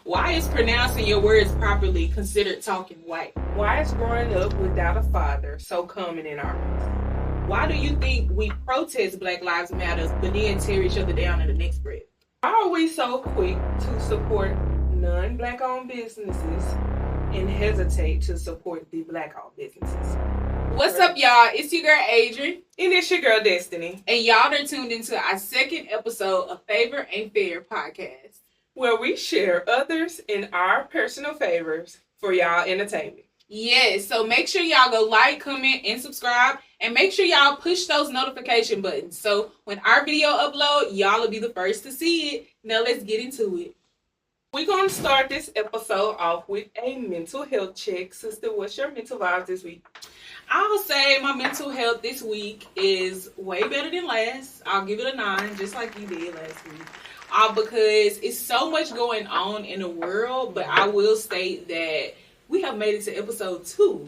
Why is pronouncing your words properly considered talking white? Why is growing up without a father so common in our midst? Why do you think we protest Black Lives Matter but then tear each other down in the next breath? Why are we so quick to support non-Black owned businesses and hesitate to support the Black owned businesses? What's up, y'all? It's your girl, Adrienne. And it's your girl, Destiny. And y'all are tuned into our second episode of Favor Ain't Fair podcast, where we share others and our personal favors for y'all entertainment. Yes, so make sure y'all go like, comment, and subscribe. And make sure y'all push those notification buttons. So when our video upload, y'all will be the first to see it. Now let's get into it. We're going to start this episode off with a mental health check. Sister, what's your mental vibes this week? I'll say my mental health this week is way better than last. I'll give it a 9, just like you did last week. Because it's so much going on in the world, but I will state that we have made it to episode 2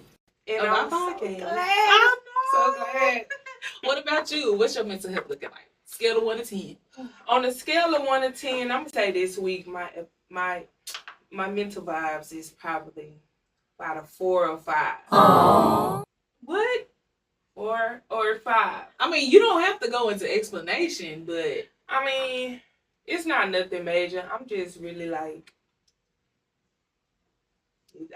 of our podcast. So glad. What about you? What's your mental health looking like? Scale of 1 to 10. On a scale of 1 to 10, I'm gonna say this week my mental vibes is probably about a 4 or 5. Aww. What? 4 or 5? I mean, you don't have to go into explanation, but I mean, it's not nothing major. I'm just really like,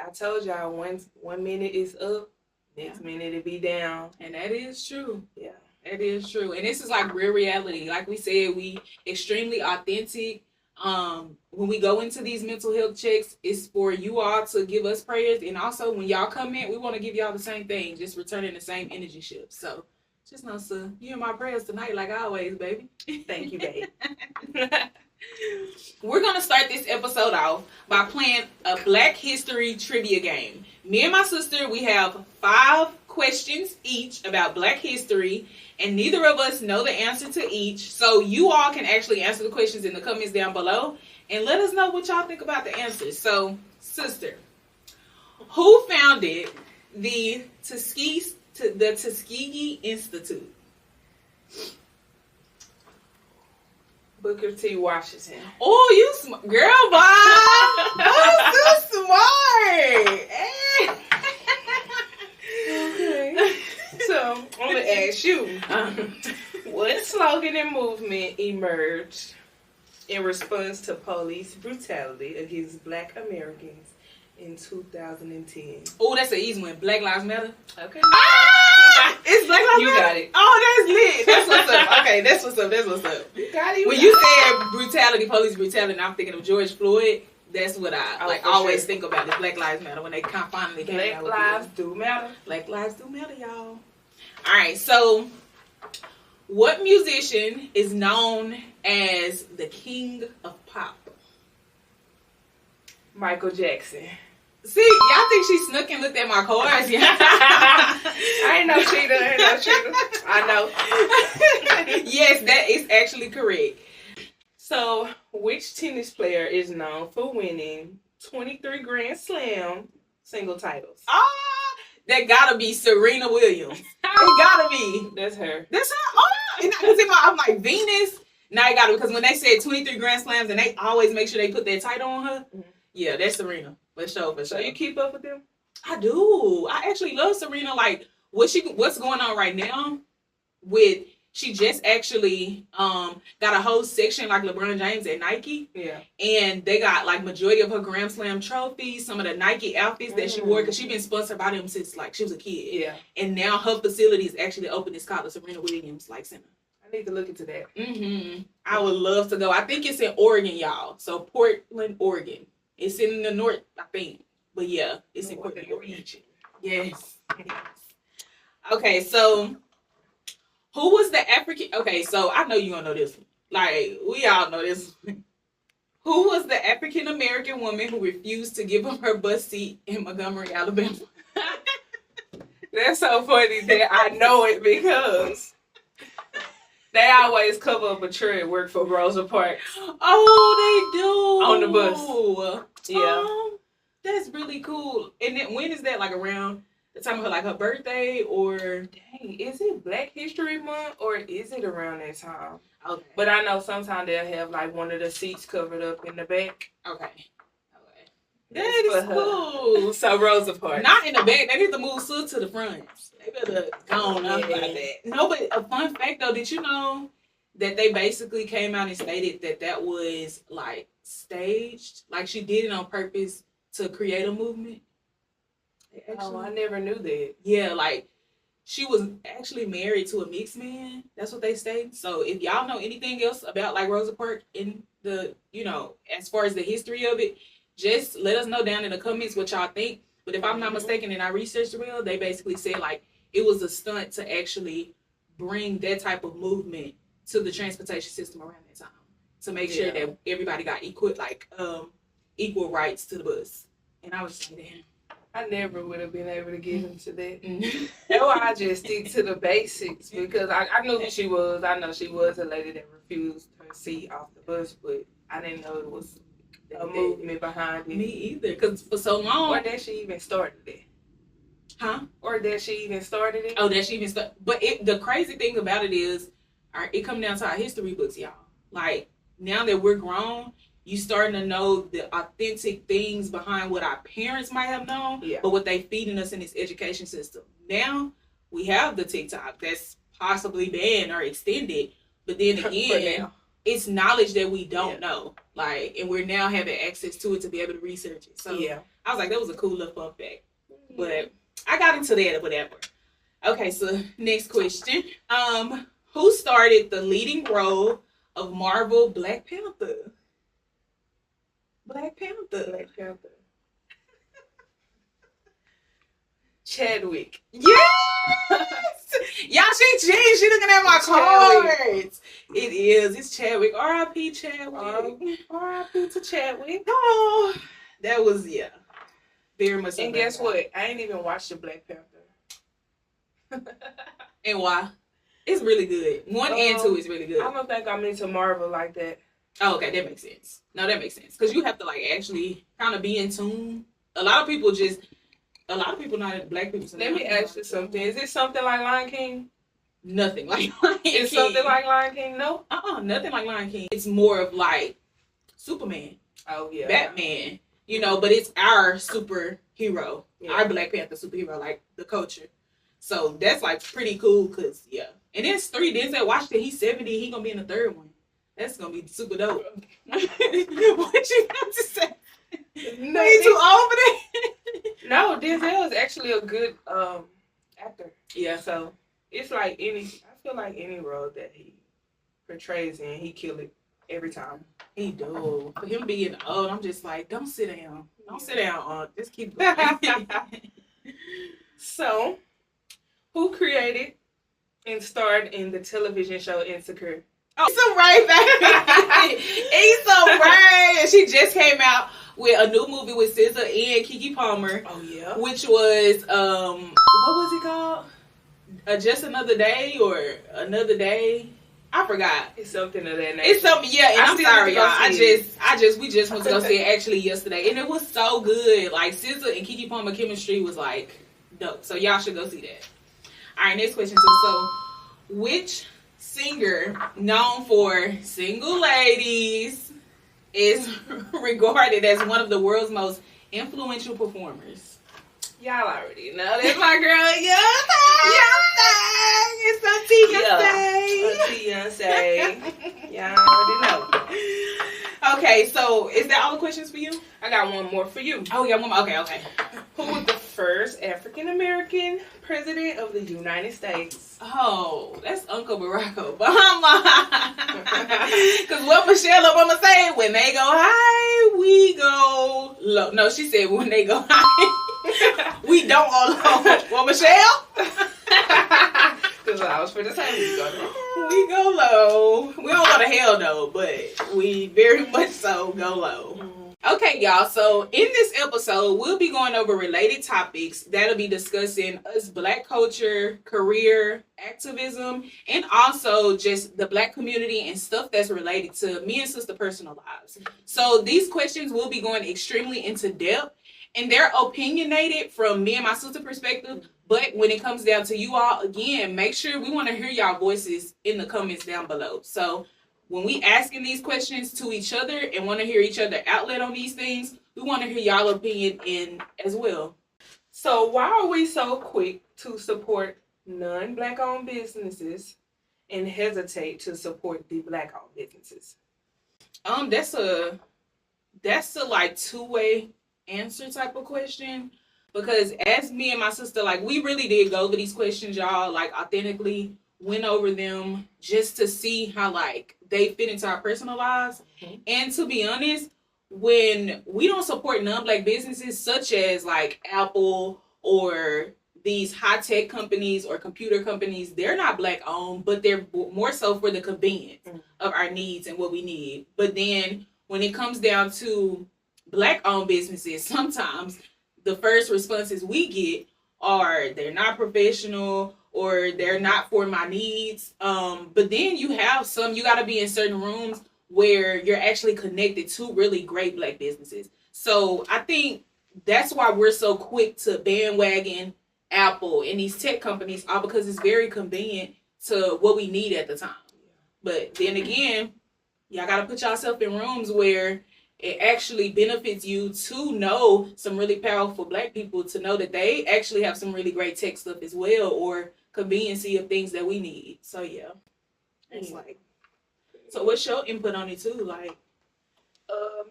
I told y'all, one minute is up, next minute it be down. And that is true. Yeah. That is true. And this is like real reality. Like we said, we extremely authentic. When we go into these mental health checks, it's for you all to give us prayers. And also when y'all come in, we want to give y'all the same thing, just returning the same energy shift. So just know, sir, you in my prayers tonight, like always, baby. Thank you, babe. We're going to start this episode off by playing a Black History trivia game. Me and my sister, we have 5 questions each about Black history, and neither of us know the answer to each. So you all can actually answer the questions in the comments down below and let us know what y'all think about the answers. So, sister, who founded the Tuskegee Institute? Booker T. Washington. Oh, you girl, boy. Oh, so smart. Okay. So, I'm going to ask you, what slogan and movement emerged in response to police brutality against Black Americans in 2010? Oh, that's an easy one. Black Lives Matter. Okay. It's Black Lives Matter? You got it. Oh, that's lit. That's what's up. Okay, that's what's up. That's what's up. You got it. When you said brutality, police brutality, and I'm thinking of George Floyd, that's what I always think about is Black Lives Matter when they finally came out. Black lives do matter. Black lives do matter, y'all. All right, so what musician is known as the king of pop? Michael Jackson. See, y'all think she snuck and looked at my cards? Yeah. I ain't no cheater. I know. Yes, that is actually correct. So, which tennis player is known for winning 23 Grand Slam single titles? That gotta be Serena Williams. It gotta be. That's her. That's her. Oh, and I'm like, Venus. Now I got it, because when they said 23 Grand Slams and they always make sure they put that title on her. Mm-hmm. Yeah, that's Serena. For sure. So you keep up with them? I do. I actually love Serena. Like, what's going on right now with, she just actually got a whole section like LeBron James at Nike. Yeah. And they got like majority of her Grand Slam trophies, some of the Nike outfits that she wore, because she's been sponsored by them since like she was a kid. Yeah. And now her facility is actually open. It's called the Serena Williams Center. I need to look into that. Mm-hmm. I would love to go. I think it's in Oregon, y'all. So Portland, Oregon. It's in the north, I think. But yeah, it's in Portland, Oregon. Yes. Okay, so who was the African? Okay, so I know you don't know this one. Like, we all know this one. Who was the African American woman who refused to give up her bus seat in Montgomery, Alabama? That's so funny that I know it, because they always cover up a tree at work for Rosa Parks. Oh, they do. On the bus. Yeah. That's really cool. And then when is that? Like around the time of her birthday, or? Dang, is it Black History Month or is it around that time? Okay. But I know sometimes they'll have like one of the seats covered up in the back. Okay. it's cool. So Rosa Parks. Not in the back. They need to move Sid to the front. They better go on up about that. No, but a fun fact though, did you know that they basically came out and stated that that was like staged? Like she did it on purpose to create a movement? Oh, I never knew that. Yeah, like she was actually married to a mixed man. That's what they say. So if y'all know anything else about like Rosa Parks in the, you know, as far as the history of it, just let us know down in the comments what y'all think. But if I'm not mistaken and I researched it well, they basically said like it was a stunt to actually bring that type of movement to the transportation system around that time to make sure that everybody got equal rights to the bus. And I was just like, damn. I never would have been able to get into that. That's why I just stick to the basics because I knew who she was. I know she was a lady that refused her seat off the bus, but I didn't know it was a movement behind it. Me either, because for so long. Or that she even started it. Huh? Or that she even started it. Oh, that she even started. But the crazy thing about it is, it comes down to our history books, y'all. Like, now that we're grown, you starting to know the authentic things behind what our parents might have known, but what they feeding us in this education system. Now we have the TikTok that's possibly banned or extended, but then again, it's knowledge that we don't know. Like, and we're now having access to it to be able to research it. So I was like, that was a cool little fun fact. But I got into that or whatever. Okay, so next question. Who started the leading role of Marvel Black Panther? Black Panther. Chadwick. Yes! Y'all, she looking at my cards. It is. It's Chadwick. R.I.P. Chadwick. R.I.P. to Chadwick. Oh, that was, very much so. And guess what? I ain't even watched the Black Panther. And why? It's really good. 1 and 2 is really good. I don't think I'm into Marvel like that. Oh, okay, that makes sense. No, that makes sense. Because you have to, like, actually kind of be in tune. A lot of people not black people. Let me ask you something. Is it something like Lion King? Nothing like Lion King. It's something like Lion King? No? Nothing like Lion King. It's more of like Superman. Oh, yeah. Batman. You know, but it's our superhero. Yeah. Our Black Panther superhero, like the culture. So that's like pretty cool because, And there's 3. Denzel Washington, he's 70. He going to be in the 3rd one. That's going to be super dope. What you have to say? No, he's too old for that? No, Denzel is actually a good actor. Yeah. So it's like I feel like any role that he portrays in, he kill it every time. He do. For him being old, I'm just like, don't sit down. Don't sit down. Just keep going. So, who created and starred in the television show Insecure? Oh, Issa Rae, baby. Issa Rae. She just came out with a new movie with SZA and Keke Palmer. Oh, yeah. Which was, what was it called? Just Another Day or Another Day? I forgot. It's something of that nature. It's something, and I'm sorry, y'all. We just went to go see it actually yesterday, and it was so good. Like, SZA and Keke Palmer chemistry was like dope. So y'all should go see that. All right, next question. So which singer known for Single Ladies is regarded as one of the world's most influential performers? Y'all already know. That's my girl, Young It's Beyonce. Y'all already know. Okay, so is that all the questions for you? I got one more for you. Oh, yeah, one more. Okay. Who was the first African-American president of the United States? Oh, that's Uncle Barack Obama. Because what Michelle Obama said, when they go high, we go low. No, she said when they go high, we don't go low. Well, Michelle? Because I was for the same. We go low. We don't go to hell, though, but we very much so go low. Okay, y'all, so in this episode, we'll be going over related topics that'll be discussing us Black culture, career, activism, and also just the Black community and stuff that's related to me and sister personal lives. So these questions will be going extremely into depth, and they're opinionated from me and my sister perspective, but when it comes down to you all, again, make sure we want to hear y'all voices in the comments down below. So when we asking these questions to each other and want to hear each other outlet on these things, we want to hear y'all opinion in as well. So why are we so quick to support non-Black owned businesses and hesitate to support the Black owned businesses? That's a like two-way answer type of question, because as me and my sister, like, we really did go over these questions, y'all, like, authentically went over them just to see how, like, they fit into our personal lives. And to be honest, when we don't support non-Black businesses such as like Apple or these high-tech companies or computer companies, they're not Black owned, but they're more so for the convenience of our needs and what we need. But then when it comes down to Black owned businesses, sometimes the first responses we get are they're not professional or they're not for my needs. But then you have some, you got to be in certain rooms where you're actually connected to really great Black businesses. So I think that's why we're so quick to bandwagon Apple and these tech companies, all because it's very convenient to what we need at the time. But then again, y'all got to put yourself in rooms where it actually benefits you to know some really powerful Black people, to know that they actually have some really great tech stuff as well, or conveniency of things that we need. So yeah, it's like, so what's your input on it too? Like,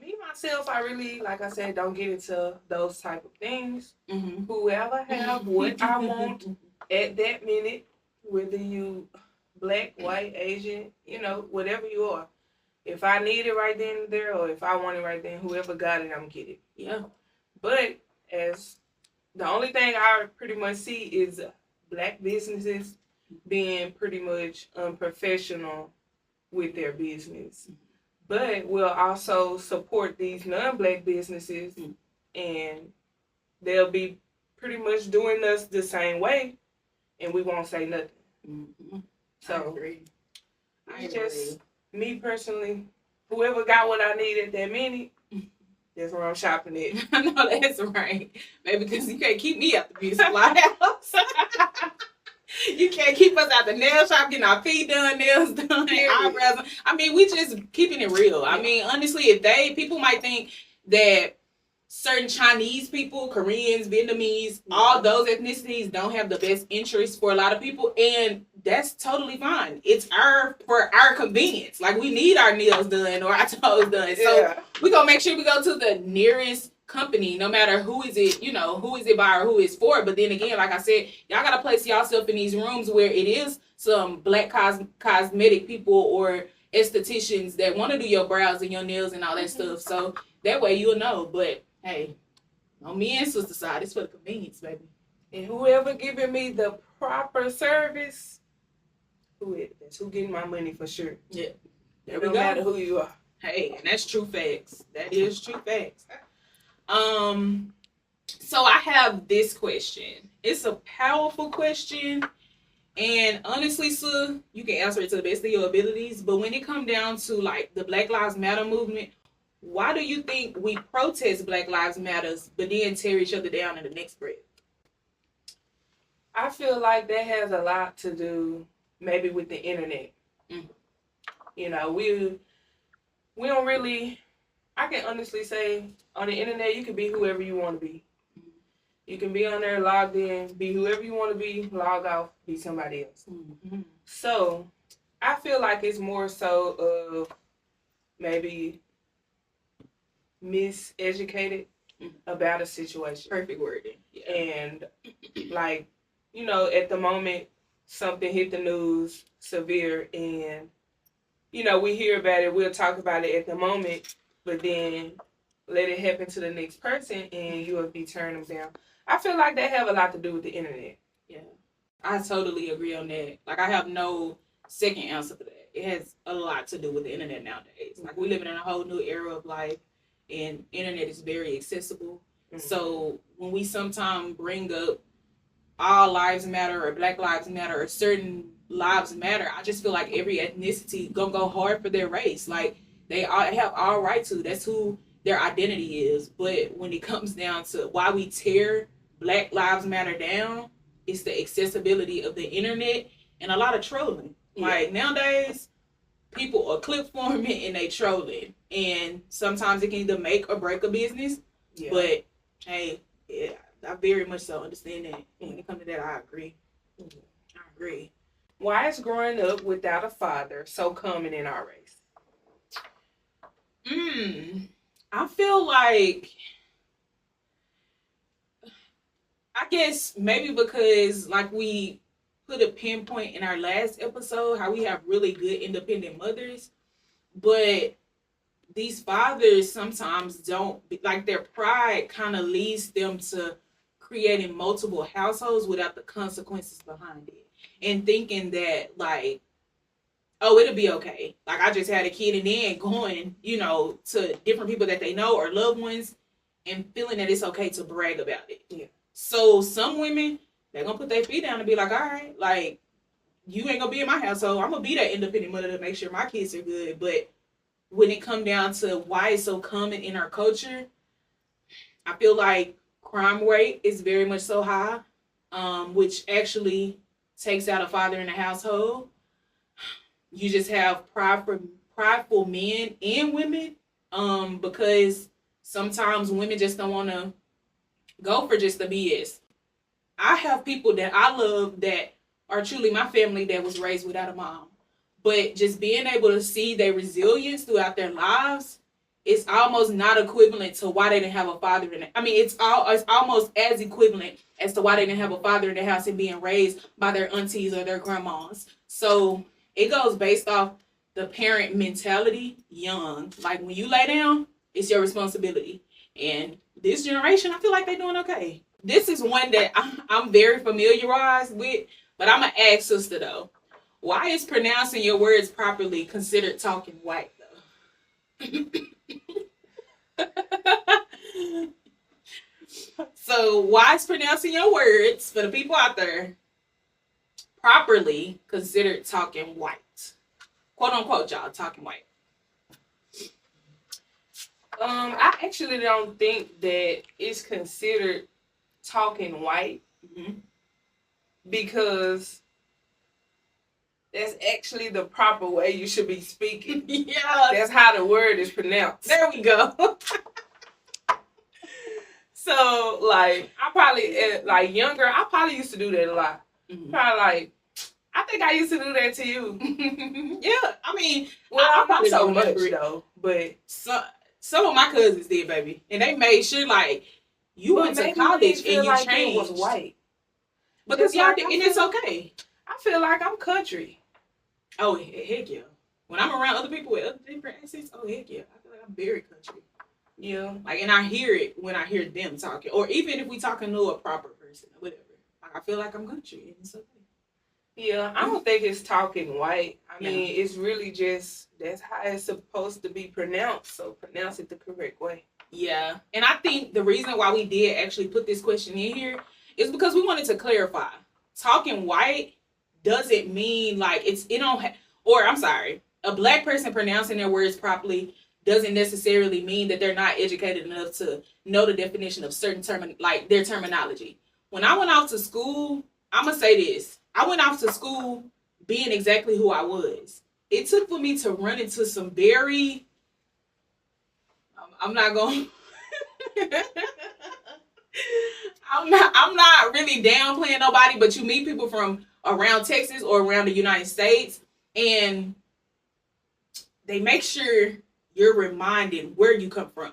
me myself, I really, like I said, don't get into those type of things. mm-hmm. Whoever have what I want at that minute, whether you Black, white, Asian, you know, whatever you are. If I need it right then and there, or if I want it right then, whoever got it, I'm gonna get it. Yeah. But as the only thing I pretty much see is Black businesses being pretty much unprofessional with their business. But we'll also support these non-Black businesses, and they'll be pretty much doing us the same way, and we won't say nothing. Mm-hmm. So I agree. It's just me personally. Whoever got what I need at that minute, that's where I'm shopping at. I know that's right, baby, because you can't keep me out the beauty supply house. You can't keep us out the nail shop getting our feet done, nails done, eyebrows done. I mean, we just keeping it real. I mean, honestly, if people might think that certain Chinese people, Koreans, Vietnamese, all those ethnicities don't have the best interests for a lot of people, and that's totally fine. It's for our convenience. Like, we need our nails done or our toes done. So we gonna make sure we go to the nearest company, no matter who is it, you know, who is it by or who is for. But then again, like I said, y'all gotta place yourself in these rooms where it is some Black cosmetic people or estheticians that want to do your brows and your nails and all that stuff. So that way you'll know. But hey, on me and sister side, it's for the convenience, baby. And whoever giving me the proper service, that's who getting my money for sure. Yeah. There we go. No matter who you are. Hey, and that's true facts. That is true facts. So I have this question. It's a powerful question, and honestly, sir, you can answer it to the best of your abilities. But when it comes down to like the Black Lives Matter movement, why do you think we protest Black Lives Matters but then tear each other down in the next breath? I feel like that has a lot to do maybe with the internet. You know, we don't really, I can honestly say on the internet you can be whoever you want to be. You can be on there logged in, be whoever you want to be, log off, be somebody else. So I feel like it's more so of maybe miseducated about a situation. Perfect wording. Yeah. And like, you know, at the moment something hit the news severe, and you know, we hear about it, we'll talk about it at the moment, but then let it happen to the next person and you'll be turning them down. I feel like that have a lot to do with the internet. Yeah, I totally agree on that. Like, I have no second answer for that. It has a lot to do with the internet nowadays. Like, we living in a whole new era of life, and internet is very accessible. So when we sometimes bring up all lives matter or Black lives matter or certain lives matter, I just feel like every ethnicity gonna go hard for their race. Like, they all have all right to. That's who their identity is. But when it comes down to why we tear Black Lives Matter down, it's the accessibility of the internet and a lot of trolling. Like, nowadays, people are clip forming and they trolling. And sometimes it can either make or break a business. Yeah. But hey, yeah, I very much so understand that. When it comes to that, I agree. I agree. Why is growing up without a father so common in our race? I feel like, I guess maybe because like we put a pinpoint in our last episode, how we have really good independent mothers, but these fathers sometimes don't, like their pride kind of leads them to creating multiple households without the consequences behind it, and thinking that like, oh, it'll be okay, like I just had a kid, and then going, to different people that they know or loved ones, and feeling that it's okay to brag about it. Yeah. So some women, they're gonna put their feet down and be like, all right, like, you ain't gonna be in my household, I'm gonna be that independent mother to make sure my kids are good. But when it come down to why it's so common in our culture, I feel like crime rate is very much so high, which actually takes out a father in the household. You just have prideful men and women, because sometimes women just don't want to go for just the BS. I have people that I love that are truly my family that was raised without a mom. But just being able to see their resilience throughout their lives, it's almost not equivalent to why they didn't have a father in it. I mean, it's almost as equivalent as to why they didn't have a father in the house and being raised by their aunties or their grandmas. So it goes based off the parent mentality young. Like when you lay down, it's your responsibility. And this generation, I feel like they're doing okay. This is one that I'm very familiarized with, but I'm going to ask sister though. Why is pronouncing your words properly considered talking white, though? So, why is pronouncing your words, for the people out there, properly considered talking white? Quote unquote, y'all, talking white. I actually don't think that it's considered talking white, because that's actually the proper way you should be speaking. Yeah. That's how the word is pronounced. There we go. So, like, I probably, like, younger, I probably used to do that a lot. Probably, like, I think I used to do that to you. Yeah, I mean, well, I probably so don't much remember it, though. But some of my cousins did, baby, and they made sure like you went to college and you like changed. It was white because y'all did, and it's okay. I feel like I'm country. Oh heck yeah! When I'm around other people with other different accents, oh heck yeah, I feel like I'm very country. Yeah, like, and I hear it when I hear them talking, or even if we talking to a proper person, or whatever. Like, I feel like I'm country, and it's okay. Yeah, I don't think it's talking white. I mean, it's really just, that's how it's supposed to be pronounced. So pronounce it the correct way. Yeah, and I think the reason why we did actually put this question in here is because we wanted to clarify. Talking white doesn't mean like a black person pronouncing their words properly doesn't necessarily mean that they're not educated enough to know the definition of certain their terminology. When I went off to school, I'm gonna say this. I went off to school being exactly who I was. It took for me to run into some very, I'm not going I'm not really downplaying nobody, but you meet people from around Texas or around the United States, and they make sure you're reminded where you come from,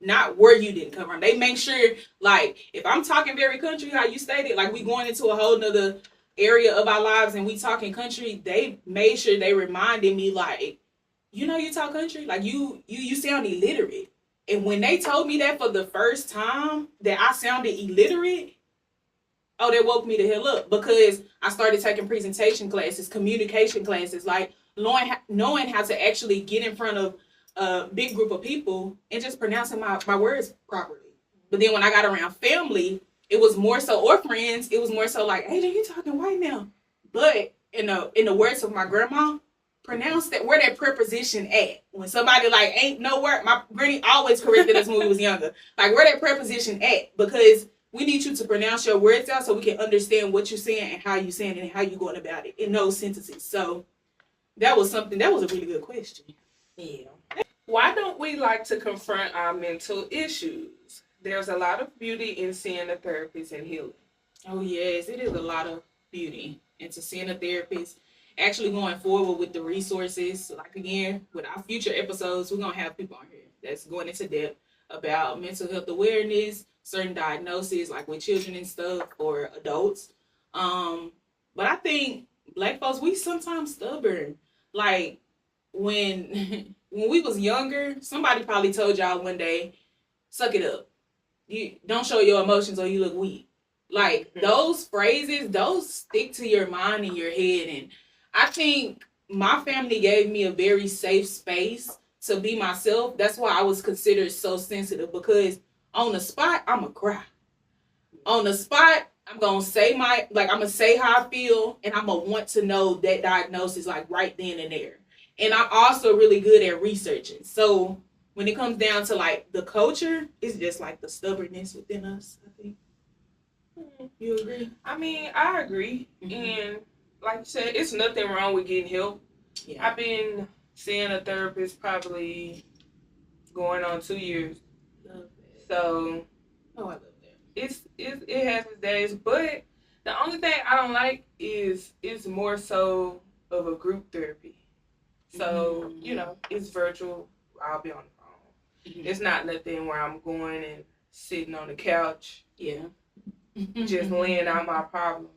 not where you didn't come from. They make sure, like, if I'm talking very country, how you stated, like we going into a whole nother area of our lives and we talking country, they made sure they reminded me, like, you talk country, like you sound illiterate. And when they told me that for the first time, that I sounded illiterate, oh, that woke me the hell up, because I started taking presentation classes, communication classes, like knowing how to actually get in front of a big group of people and just pronouncing my words properly. But then when I got around family, it was more so, or friends, it was more so like, hey, you talking white now. But in the words of my grandma, pronounce that, where that preposition at. When somebody like ain't no word, my granny always corrected us when we was younger. Like, where that preposition at, because we need you to pronounce your words out so we can understand what you're saying and how you're saying it and how you're going about it in those sentences. So that was a really good question. Yeah. Why don't we like to confront our mental issues? there's a lot of beauty in seeing a therapist and healing. Oh, yes, it is a lot of beauty into seeing a therapist. Actually, going forward with the resources, like again, with our future episodes, we're going to have people on here that's going into depth about mental health awareness, certain diagnoses, like with children and stuff, or adults. But I think Black folks, we sometimes stubborn. Like, when when we was younger, somebody probably told y'all one day, suck it up. You don't show your emotions or you look weak. Like those phrases, those stick to your mind and your head. And I think my family gave me a very safe space to be myself. That's why I was considered so sensitive, because on the spot, I'm going to cry. On the spot, I'm going to say I'm going to say how I feel, and I'm going to want to know that diagnosis like right then and there. And I'm also really good at researching. So when it comes down to like the culture, it's just like the stubbornness within us, I think. You agree? I mean, I agree. And like you said, it's nothing wrong with getting help. Yeah. I've been seeing a therapist probably going on 2 years. Love that. So, I love that. It has its days, but the only thing I don't like is it's more so of a group therapy. So, you know, it's virtual. I'll be on the phone. It's not nothing where I'm going and sitting on the couch. Yeah. Just laying out my problems.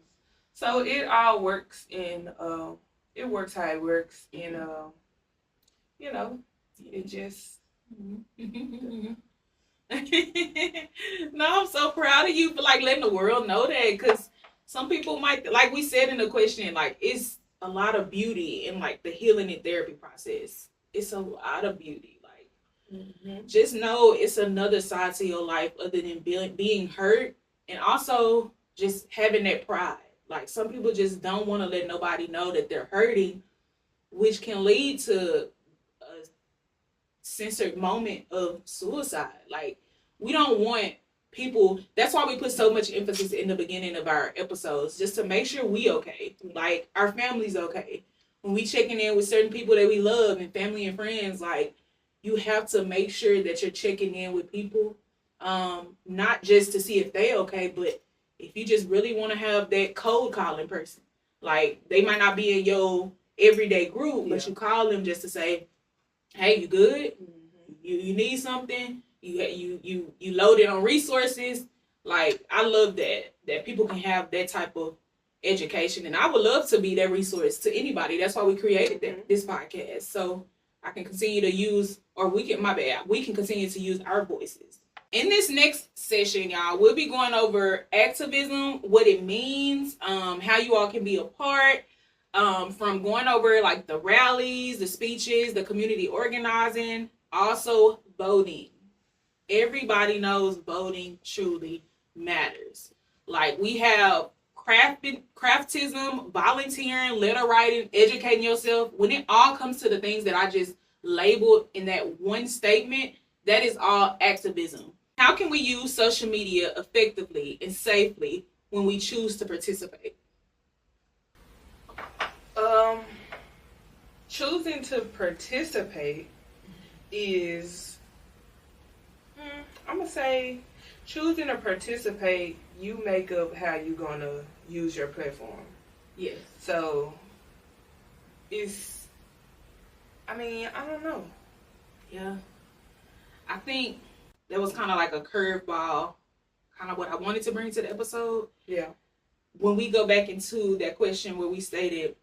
So it all works it works how it works. And, you know, it just... No, I'm so proud of you for like letting the world know that, because some people might, like we said in the question, like it's a lot of beauty in like the healing and therapy process. It's a lot of beauty. Like, just know it's another side to your life other than being hurt, and also just having that pride. Like some people just don't want to let nobody know that they're hurting, which can lead to a censored moment of suicide. Like, we don't want people, that's why we put so much emphasis in the beginning of our episodes, just to make sure we okay, like our family's okay. When we checking in with certain people that we love and family and friends, like you have to make sure that you're checking in with people, not just to see if they okay, but if you just really want to have that cold calling person. Like, they might not be in your everyday group, but you call them just to say, hey, you good? You need something? You loaded on resources? Like, I love that people can have that type of education, and I would love to be that resource to anybody. That's why we created this podcast, so I can continue to use, or we can continue to use our voices. In this next session, y'all, we'll be going over activism, what it means, how you all can be a part, from going over like the rallies, the speeches, the community organizing, also voting. Everybody knows voting truly matters. Like, we have craftism, volunteering, letter writing, educating yourself. When it all comes to the things that I just labeled in that one statement, that is all activism. How can we use social media effectively and safely when we choose to participate? Choosing to participate is, I'm going to say, choosing to participate, you make up how you're going to use your platform. Yes. So, I don't know. Yeah. I think that was kind of like a curveball, kind of what I wanted to bring to the episode. Yeah. When we go back into that question where we stated,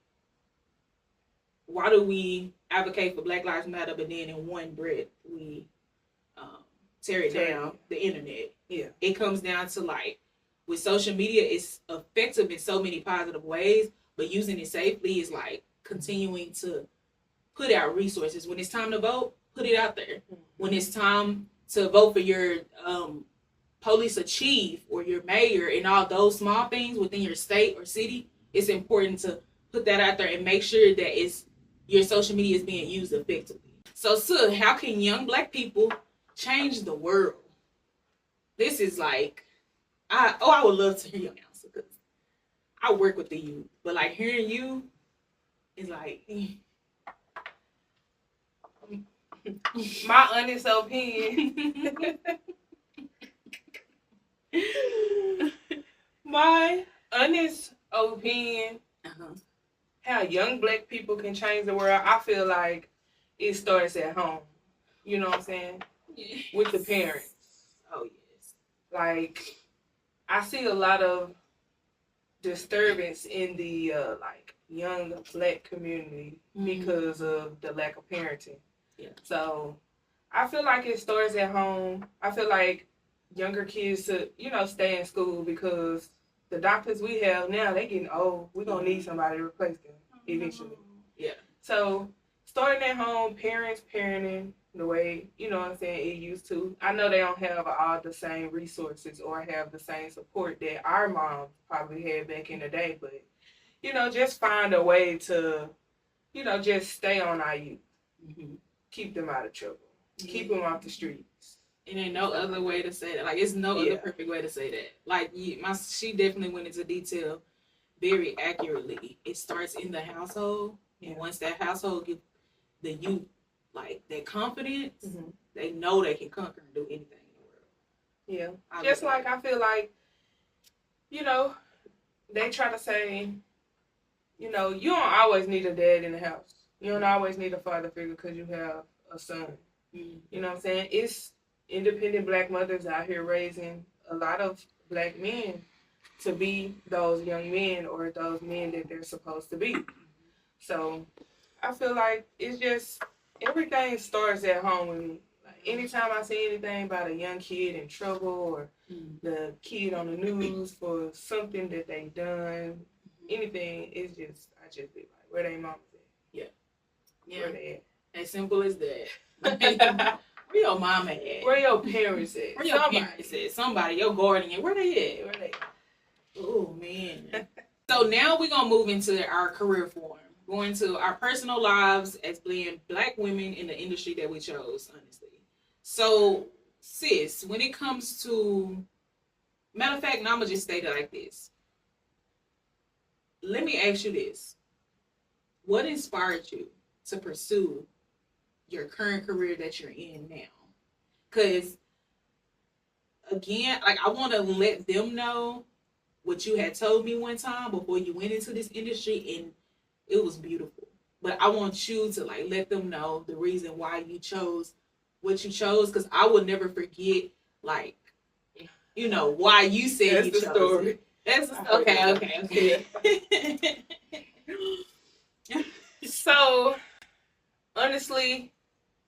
why do we advocate for Black Lives Matter, but then in one breath we tear it down, the internet? Yeah. It comes down to, like, with social media, it's effective in so many positive ways, but using it safely is like continuing to put out resources. When it's time to vote, put it out there. When it's time to vote for your police chief or your mayor and all those small things within your state or city, it's important to put that out there and make sure that your social media is being used effectively. So, how can young Black people change the world? This is like, I would love to hear your answer, because I work with the youth, but like hearing you is like, my honest opinion. My honest opinion, Uh-huh. how young black people can change the world, I feel like it starts at home. You know what I'm saying? Yes. With the parents. Oh, yes. Like, I see a lot of disturbance in the like young black community because of the lack of parenting. Yeah. So I feel like it starts at home. I feel like younger kids should, stay in school because the doctors we have now, they getting old. We're gonna need somebody to replace them eventually. Yeah. So starting at home, parents parenting the way, it used to. I know they don't have all the same resources or have the same support that our moms probably had back in the day, but just find a way to, just stay on our youth. Mm-hmm. Keep them out of trouble. Keep them off the streets. And ain't no other way to say that. Like, it's no other perfect way to say that. Like, she definitely went into detail very accurately. It starts in the household. And once that household gives the youth, like, that confidence, they know they can conquer and do anything in the world. Yeah. Just like I feel like, they try to say, you don't always need a dad in the house. You don't always need a father figure because you have a son. Mm-hmm. You know what I'm saying? It's independent black mothers out here raising a lot of black men to be those young men or those men that they're supposed to be. So I feel like it's just everything starts at home with me. Like, anytime I see anything about a young kid in trouble or the kid on the news for something that they done, anything, I just be like, where they mamas at? Yeah. Where they at? As simple as that. Where your mama at? Where your parents at? Where your parents at? Somebody, your guardian. Where they at? Where they at? Oh, man. So now we're going to move into our career form. Going to our personal lives as being black women in the industry that we chose, honestly. So, sis, when it comes to, matter of fact, I'm going to just state it like this. Let me ask you this. What inspired you to pursue your current career that you're in now? Because, again, like, I want to let them know what you had told me one time before you went into this industry, and it was beautiful. But I want you to, like, let them know the reason why you chose what you chose, because I will never forget, like, why you said you chose story. it. That's the story. Okay. So, honestly,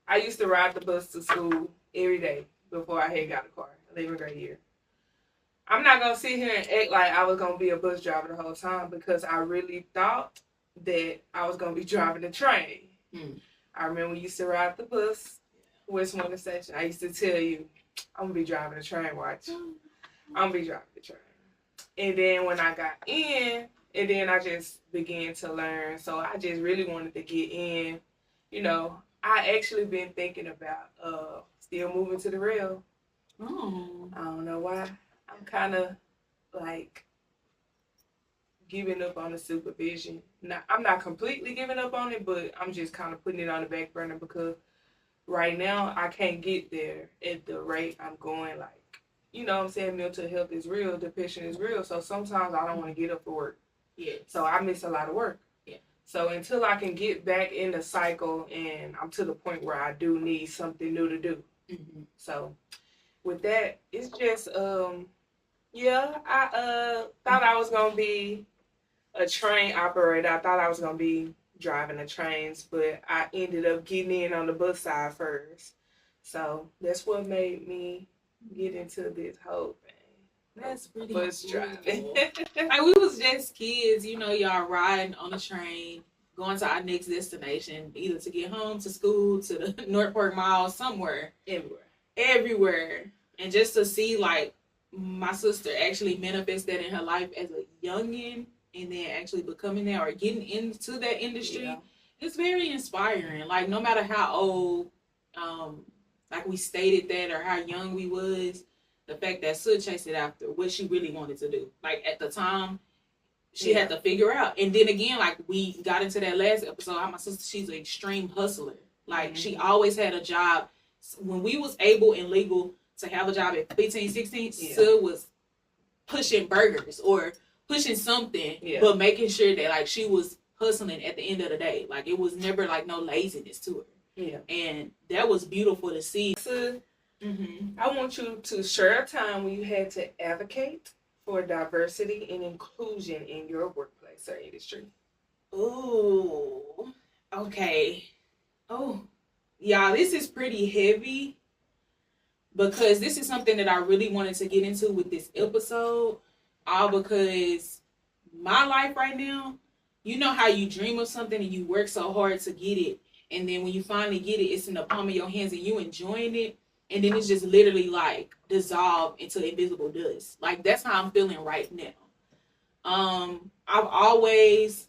I used to ride the bus to school every day before I had got a car, 11th grade year. I'm not going to sit here and act like I was going to be a bus driver the whole time because I really thought that I was going to be driving the train. I remember we used to ride the bus, Westmoreland Station. I used to tell you, I'm going to be driving the train, watch. I'm going to be driving the train. And then when I got in, and then I just began to learn. So I just really wanted to get in. I actually been thinking about still moving to the rail. Oh. I don't know why. I'm kind of like giving up on the supervision. I'm not completely giving up on it, but I'm just kind of putting it on the back burner because right now I can't get there at the rate I'm going. Like, you know what I'm saying? Mental health is real. Depression is real. So sometimes I don't want to get up for work. Yeah. So I miss a lot of work. Yeah. So until I can get back in the cycle and I'm to the point where I do need something new to do. Mm-hmm. So with that, it's just, I thought I was going to be a train operator. I thought I was going to be driving the trains, but I ended up getting in on the bus side first. So that's what made me get into this whole thing. That's pretty bus driving. Like, we was just kids, y'all riding on a train, going to our next destination, either to get home, to school, to the Northport Mall, somewhere. Everywhere. And just to see, like, my sister actually manifest that in her life as a youngin' and then actually becoming that or getting into that industry, it's very inspiring. Like, no matter how old, like we stated that, or how young we was, the fact that Sue chased it after what she really wanted to do. Like, at the time, she had to figure out. And then again, like, we got into that last episode, how my sister, she's an extreme hustler. Like, she always had a job. When we was able and legal to have a job at 15, 16, Sue was pushing burgers or pushing something, but making sure that like she was hustling at the end of the day. Like it was never like no laziness to her. Yeah. And that was beautiful to see. So, I want you to share a time when you had to advocate for diversity and inclusion in your workplace or industry. Oh, okay. Oh, y'all, this is pretty heavy because this is something that I really wanted to get into with this episode. All because my life right now, you know how you dream of something and you work so hard to get it. And then when you finally get it, it's in the palm of your hands and you enjoying it. And then it's just literally like dissolved into invisible dust. Like that's how I'm feeling right now. I've always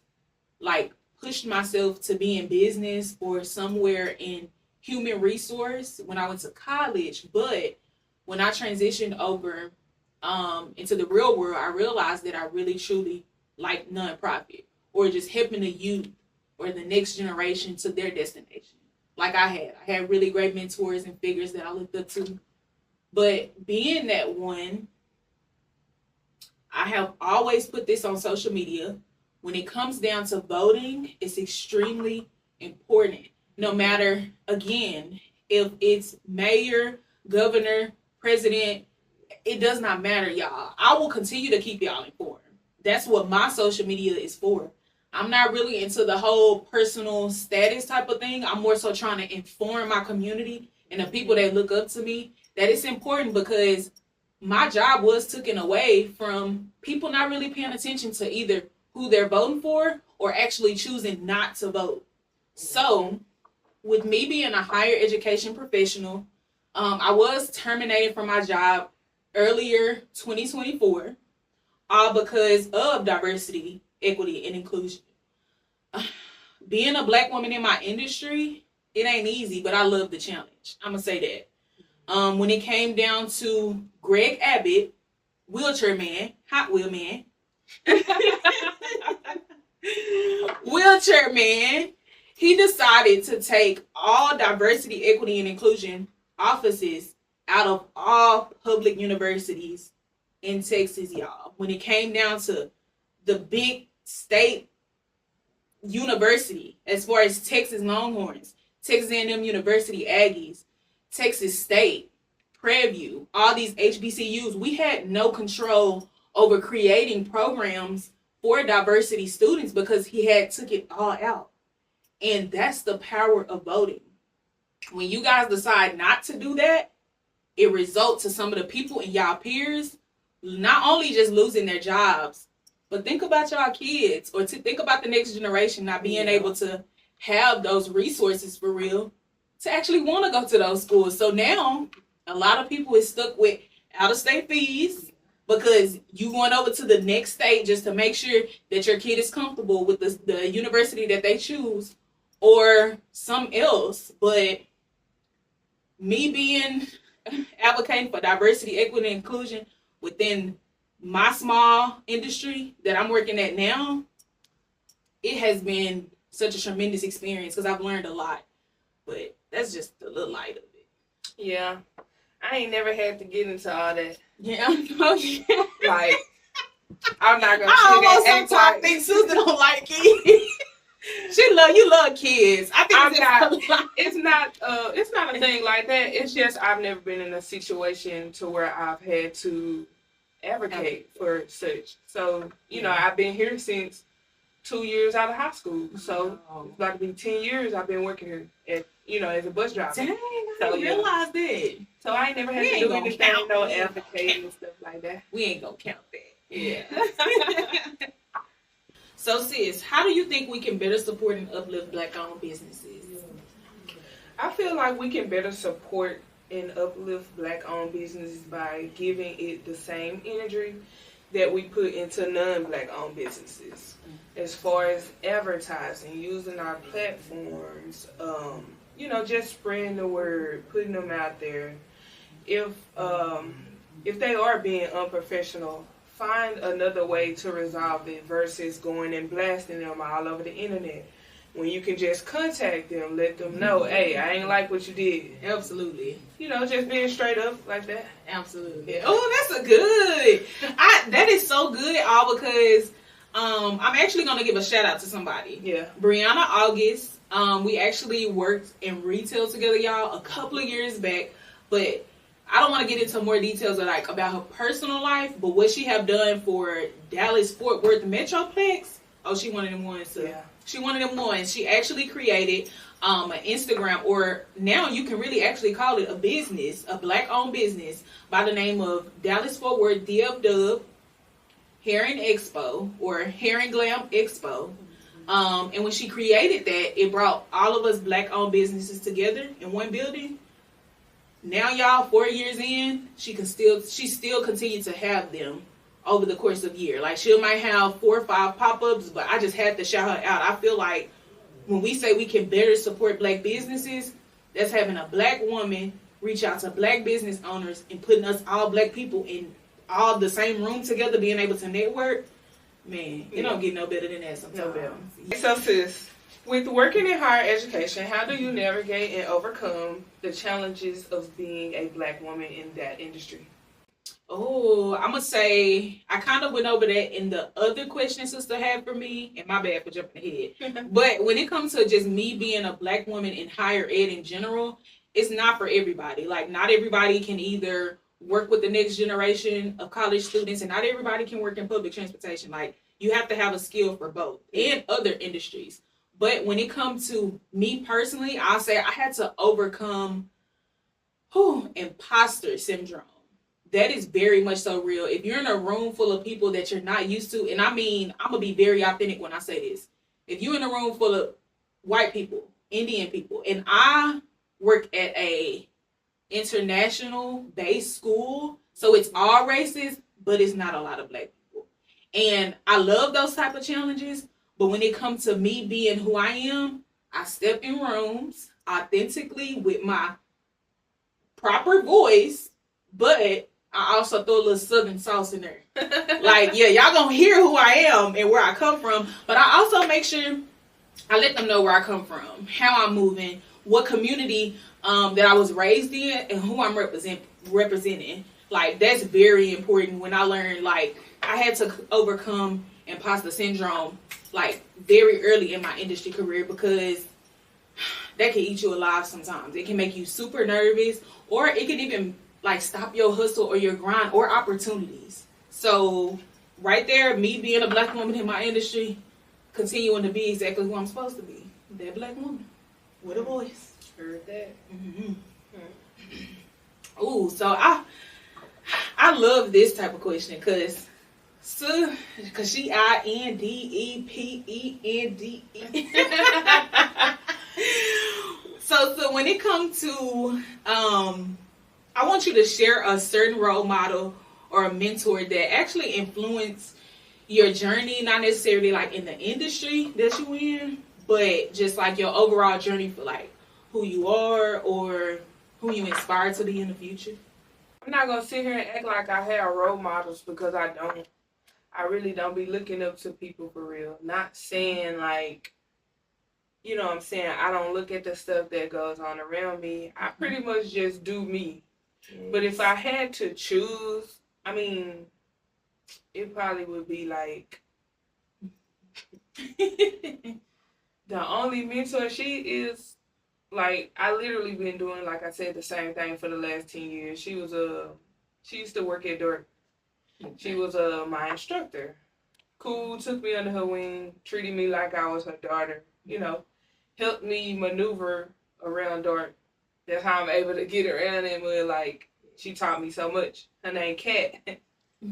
like pushed myself to be in business or somewhere in human resource when I went to college. But when I transitioned over into the real world, I realized that I really truly like nonprofit or just helping the youth or the next generation to their destination. Like I had really great mentors and figures that I looked up to. But being that one, I have always put this on social media. When it comes down to voting, it's extremely important. No matter, again, if it's mayor, governor, president, it does not matter, y'all. I will continue to keep y'all informed. That's what my social media is for. I'm not really into the whole personal status type of thing. I'm more so trying to inform my community and the people that look up to me that it's important because my job was taken away from people not really paying attention to either who they're voting for or actually choosing not to vote. So with me being a higher education professional, I was terminated from my job earlier 2024, all because of diversity, equity, and inclusion. Being a Black woman in my industry, it ain't easy, but I love the challenge. I'm going to say that. When it came down to Greg Abbott, wheelchair man, Hot Wheel man, wheelchair man, he decided to take all diversity, equity, and inclusion offices out of all public universities in Texas, y'all. When it came down to the big state university, as far as Texas Longhorns, Texas A&M University Aggies, Texas State, Prairie View, all these HBCUs, we had no control over creating programs for diversity students because he had took it all out. And that's the power of voting. When you guys decide not to do that, it results to some of the people and y'all peers not only just losing their jobs, but think about y'all kids or to think about the next generation not being able to have those resources for real to actually want to go to those schools. So now a lot of people is stuck with out-of-state fees because you going over to the next state just to make sure that your kid is comfortable with the university that they choose or some else. But me being advocating for diversity, equity, and inclusion within my small industry that I'm working at now, it has been such a tremendous experience because I've learned a lot. But that's just a little light of it. Yeah. I ain't never had to get into all that. Yeah. Like, I'm not going to I say almost that. sometimes think Susan don't like kids. You love kids. I think it's not a thing like that. It's just I've never been in a situation to where I've had to advocate for such. So, you know, I've been here since 2 years out of high school. So it's about to be 10 years I've been working here at, as a bus driver. Dang, I didn't realize that. So I ain't never had to do anything, no advocating and stuff like that. We ain't gonna count that. Yeah. So sis, how do you think we can better support and uplift Black-owned businesses? I feel like we can better support and uplift Black-owned businesses by giving it the same energy that we put into non-Black-owned businesses. As far as advertising, using our platforms, just spreading the word, putting them out there. If they are being unprofessional, find another way to resolve it versus going and blasting them all over the internet. When you can just contact them, let them know, hey, I ain't like what you did. Absolutely. Just being straight up like that. Absolutely. Oh, that's a good. that is so good, all because I'm actually gonna give a shout out to somebody. Yeah. Brianna August. We actually worked in retail together, y'all, a couple of years back, but I don't want to get into more details of, like, about her personal life, but what she have done for Dallas Fort Worth Metroplex. Oh, she one of them ones. So yeah. She one of them ones. She actually created an Instagram, or now you can really actually call it a business, a black-owned business by the name of Dallas Fort Worth DFW Hair and Expo, or Hair and Glam Expo. And when she created that, it brought all of us black-owned businesses together in one building. Now, y'all, 4 years in, she still continue to have them over the course of the year. Like, she might have 4 or 5 pop-ups, but I just had to shout her out. I feel like when we say we can better support black businesses, that's having a black woman reach out to black business owners and putting us all black people in all the same room together, being able to network. Man, it don't get no better than that sometimes. No better. So, sis, with working in higher education, how do you navigate and overcome the challenges of being a black woman in that industry? Oh, I'm going to say I kind of went over that in the other question sister had for me, and my bad for jumping ahead. But when it comes to just me being a black woman in higher ed in general, it's not for everybody. Like, not everybody can either work with the next generation of college students, and not everybody can work in public transportation. Like, you have to have a skill for both and other industries. But when it comes to me personally, I'll say I had to overcome imposter syndrome. That is very much so real. If you're in a room full of people that you're not used to, and I mean, I'm going to be very authentic when I say this. If you're in a room full of white people, Indian people, and I work at a international based school, so it's all races, but it's not a lot of black people. And I love those type of challenges, but when it comes to me being who I am, I step in rooms authentically with my proper voice, but I also throw a little southern sauce in there. Like, yeah, y'all gonna hear who I am and where I come from, but I also make sure I let them know where I come from, how I'm moving, what community that I was raised in, and who I'm representing. Like, that's very important. When I learned, like, I had to overcome imposter syndrome, like, very early in my industry career, because that can eat you alive sometimes. It can make you super nervous, or it can even, like, stop your hustle or your grind or opportunities. So right there, me being a black woman in my industry, continuing to be exactly who I'm supposed to be, that black woman with a voice. Heard that. Ooh, so I love this type of question because she INDEPENDE. So when it comes to I want you to share a certain role model or a mentor that actually influenced your journey, not necessarily like in the industry that you in, but just like your overall journey for like who you are or who you inspire to be in the future. I'm not going to sit here and act like I have role models, because I don't. I really don't be looking up to people for real. Not saying like, you know what I'm saying, I don't look at the stuff that goes on around me. I pretty much just do me. Yes. But if I had to choose, I mean, it probably would be like the only mentor. She is like, I literally been doing, like I said, the same thing for the last 10 years. She used to work at Dork. She was my instructor. Cool, took me under her wing, treated me like I was her daughter, you know, helped me maneuver around Dork. That's how I'm able to get around it. But like, she taught me so much. Her name Kat.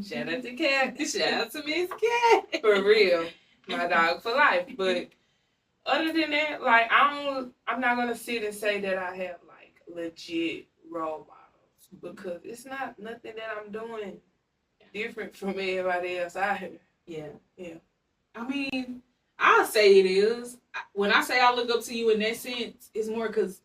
Shout out to Kat. Shout out to Miss Kat. For real. My dog for life. But other than that, like, I'm not gonna sit and say that I have like legit role models, because it's not nothing that I'm doing different from everybody else out here. Yeah. I mean, I'll say it is. When I say I look up to you in that sense, it's more because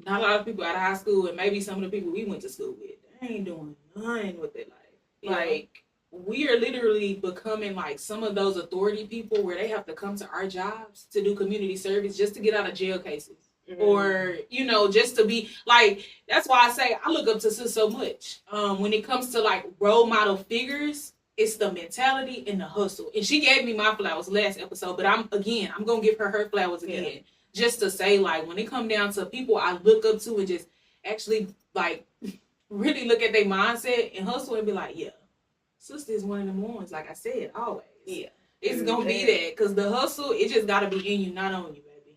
not a lot of people out of high school, and maybe some of the people we went to school with, they ain't doing nothing with their life. Yeah. Like, we are literally becoming like some of those authority people where they have to come to our jobs to do community service just to get out of jail cases. or, you know, just to be like, that's why I say I look up to sis so much. When it comes to like role model figures, it's the mentality and the hustle. And she gave me my flowers last episode, but I'm gonna give her flowers again, just to say, like, when it come down to people I look up to and just actually like really look at their mindset and hustle and be like, yeah, sister is one of them ones. Like I said, always, it's gonna be that, because the hustle, it just gotta be in you, not on you, baby.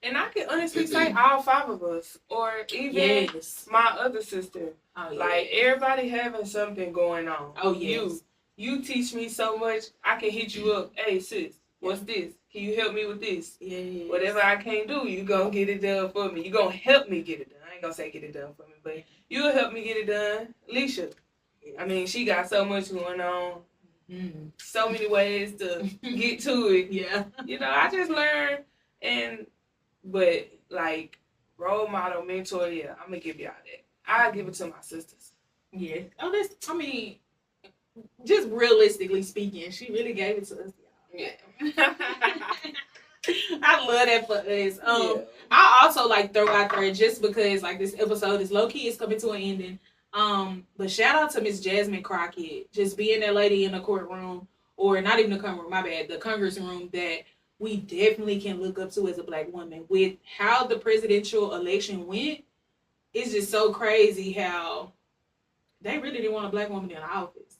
And I can honestly say all 5 of us, or even my other sister, like everybody having something going on. You teach me so much. I can hit you up. Hey sis, what's this? Can you help me with this? Whatever I can't do, you gonna get it done for me. You gonna help me get it done. I ain't gonna say get it done for me, but you'll help me get it done. Alicia, I mean, she got so much going on. So many ways to get to it. You know, I just learned, but like role model, mentor, I'm gonna give y'all that. I'll give it to my sisters. I mean, just realistically speaking, she really gave it to us, y'all. I love that for us. I also like throw out there, just because like this episode is low key, it's coming to an ending. But shout out to Miss Jasmine Crockett, just being that lady in the courtroom, or not even the courtroom, my bad, the Congress room, that we definitely can look up to as a Black woman. With how the presidential election went, it's just so crazy how they really didn't want a Black woman in office.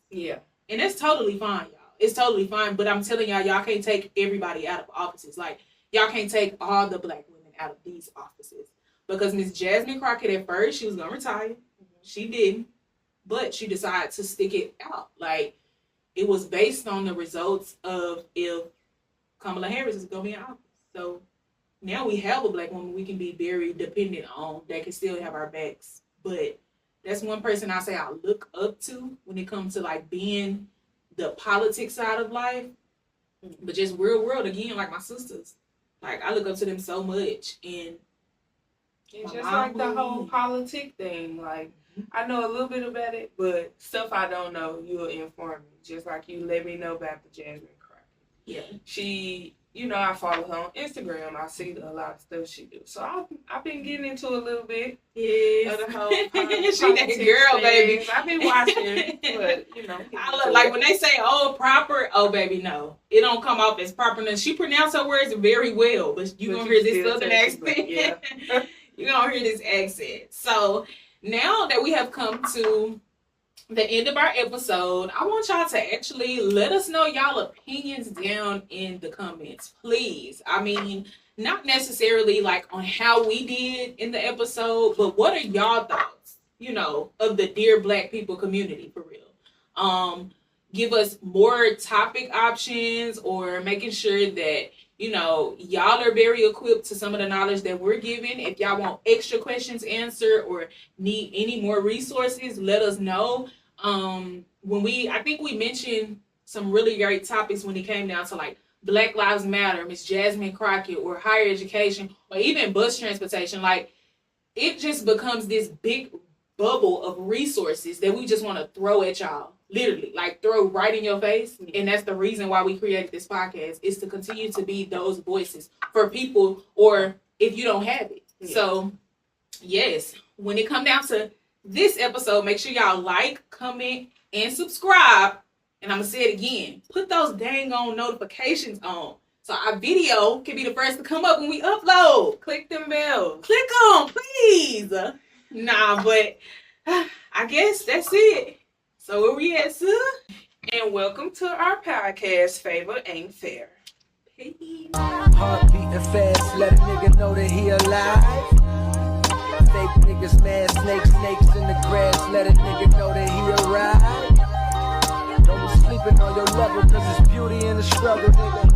And that's totally fine, y'all. It's totally fine, but I'm telling y'all can't take everybody out of offices. Like, y'all can't take all the Black women out of these offices. Because Miss Jasmine Crockett, at first, she was going to retire. She didn't. But she decided to stick it out. Like, it was based on the results of if Kamala Harris is going to be in office. So, now we have a Black woman we can be very dependent on that can still have our backs. But that's one person I say I look up to when it comes to, like, being the politics side of life. But just real world, again, like my sisters. Like, I look up to them so much. And it's just like the whole politic thing. Like, I know a little bit about it, but stuff I don't know, you'll inform me. Just like you let me know about the Jasmine Crockett. She, you know, I follow her on Instagram. I see a lot of stuff she do. So I've been getting into a little bit of the whole she that girl, baby. I've been watching, but, you know. I look, like when they say, oh, proper, oh, baby, no. It don't come off as properness. She pronounced her words very well, but you're going to hear this southern accent. You're going to hear this accent. So now that we have come to the end of our episode, I want y'all to actually let us know y'all opinions down in the comments, please. I mean, not necessarily like on how we did in the episode, but what are y'all thoughts, you know, of the Dear Black People community, for real? Give us more topic options, or making sure that, you know, y'all are very equipped to some of the knowledge that we're giving. If y'all want extra questions answered or need any more resources, let us know. I think we mentioned some really great topics when it came down to like Black Lives Matter, Miss Jasmine Crockett, or higher education, or even bus transportation. Like, it just becomes this big bubble of resources that we just want to throw at y'all. Literally, like throw right in your face. And that's the reason why we created this podcast, is to continue to be those voices for people, or if you don't have it. So, yes, when it come down to this episode, make sure y'all like, comment, and subscribe. And I'm going to say it again. Put those dang on notifications on, so our video can be the first to come up when we upload. Click them bells. Click on, please. Nah, but I guess that's it. So where we at, sir? And welcome to our podcast, Favor Ain't Fair. Peace. Heart beating fast, let a nigga know that he alive. Fake niggas mad, snakes in the grass, let a nigga know that he arrived. Don't be sleeping on your level, cause it's beauty in the struggle, nigga.